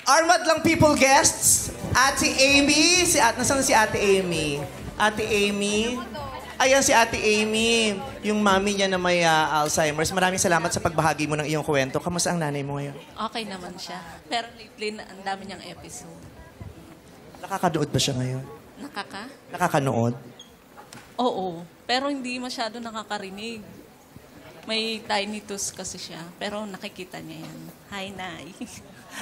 Armad lang people guests. Ate Amy. Nasaan si Ate Amy? Ate Amy. Ayan si Ate Amy. Yung mami niya na may Alzheimer's. Maraming salamat sa pagbahagi mo ng iyong kwento. Kamusta ang nanay mo ngayon? Okay naman siya. Pero lately, ang dami niyang episode. Nakakanood ba siya ngayon? Nakakanood? Oo. Pero hindi masyado nakakarinig. May tinnitus kasi siya. Pero nakikita niya yan. Hi, Nay.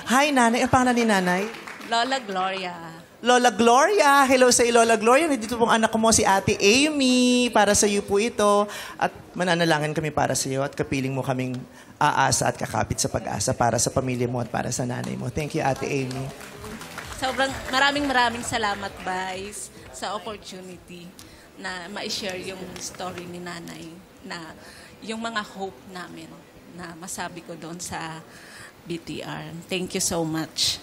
Hi, nanay. Ang pangalan ni nanay? Lola Gloria. Lola Gloria. Hello sa Lola Gloria. Nandito pong anak ko mo, si Ate Amy. Para sa iyo po ito. At mananalangin kami para sa iyo at kapiling mo kaming aasa at kakapit sa pag-asa para sa pamilya mo at para sa nanay mo. Thank you, Ate Amy. Sobrang maraming salamat, Vice, sa opportunity na ma-share yung story ni Nanay na yung mga hope namin na masabi ko doon sa BTR. Thank you so much.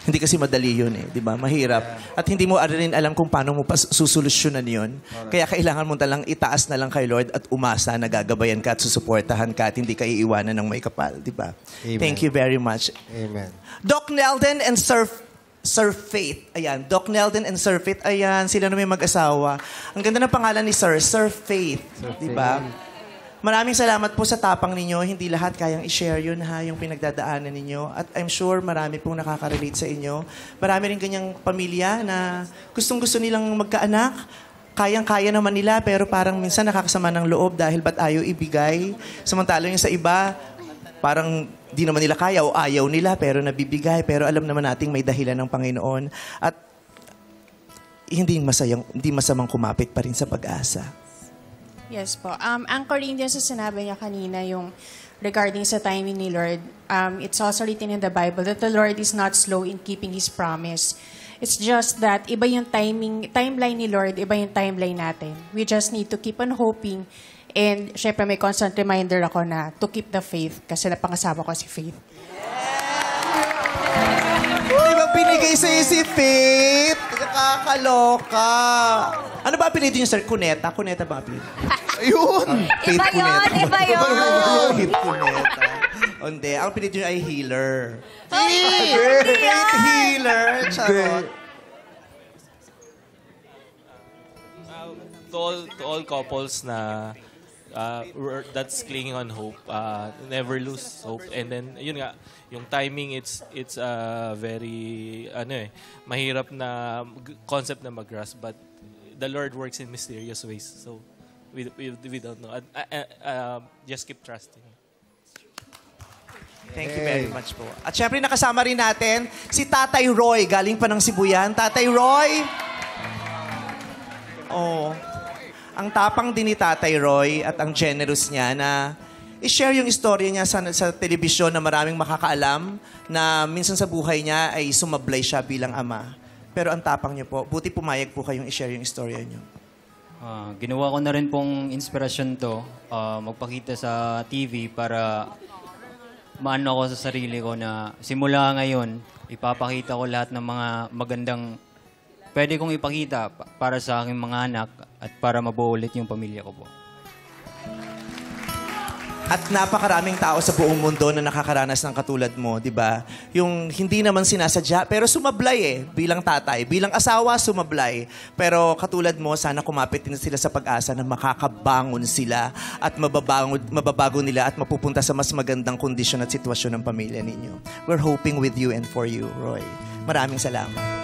Hindi kasi madali yun eh, di ba? Mahirap. At hindi mo rin alam kung paano mo susolusyonan yun. Kaya kailangan mo talang itaas na lang kay Lord at umasa na gagabayan ka at susuportahan ka at hindi ka iiwanan ng may kapal, di ba? Thank you very much. Amen. Doc Nelden and Sir Faith. Ayan, Doc Nelden and Sir Faith. Ayan, sila na may mag-asawa. Ang ganda ng pangalan ni Sir Faith. Di ba? Maraming salamat po sa tapang ninyo. Hindi lahat kayang i-share yun, ha, yung pinagdadaanan ninyo. At I'm sure marami pong nakaka-relate sa inyo. Marami rin ganyang pamilya na gustong-gusto nilang magkaanak. Kayang-kaya naman nila, pero parang minsan nakakasama ng loob dahil ba't ayaw ibigay. Samantala yung sa iba, parang di naman nila kaya o ayaw nila, pero nabibigay. Pero alam naman nating may dahilan ng Panginoon. At hindi masamang kumapit pa rin sa pag-asa. Yes po. Anchoring din sa sinabi niya kanina yung regarding sa timing ni Lord, it's also written in the Bible that the Lord is not slow in keeping His promise. It's just that iba yung timeline ni Lord, iba yung timeline natin. We just need to keep on hoping. And syempre may constant reminder ako na to keep the faith kasi napangasama ko si Faith. Di ba binigay sa'yo si Faith? Nakakaloka. Ano ba apelido niyo, sir? Cuneta? Cuneta ba apelido? Ayun! Faith Iba yun, iba yun. Faith Cuneta. Hindi, ang apelido niyo ay Healer. Faith Healer! Charot. To all couples na that's clinging on hope, never lose hope. And then yun nga, yung timing, it's very mahirap na concept na mag-grasp, but the Lord works in mysterious ways, so we don't know. Just keep trusting. Thank you very much po. At syempre nakasama rin natin si Tatay Roy, galing pa ng Sibuyan. Tatay Roy! Oh, ang tapang din ni Tatay Roy at ang generous niya na i-share yung istorya niya sa telebisyon na maraming makakaalam na minsan sa buhay niya ay sumablay siya bilang ama. Pero ang tapang niyo po, buti pumayag po kayong i-share yung istorya niyo. Ginawa ko na rin pong inspirasyon to, magpakita sa TV para maano ako sa sarili ko na simula ngayon, ipapakita ko lahat ng mga magandang pwede kong ipakita para sa aking mga anak at para mabuo ulit yung pamilya ko po. At napakaraming tao sa buong mundo na nakakaranas ng katulad mo, di ba? Yung hindi naman sinasadya, pero sumablay eh, bilang tatay. Bilang asawa, sumablay. Pero katulad mo, sana kumapit din sila sa pag-asa na makakabangon sila at mababago nila at mapupunta sa mas magandang kondisyon at sitwasyon ng pamilya ninyo. We're hoping with you and for you, Roy. Maraming salamat.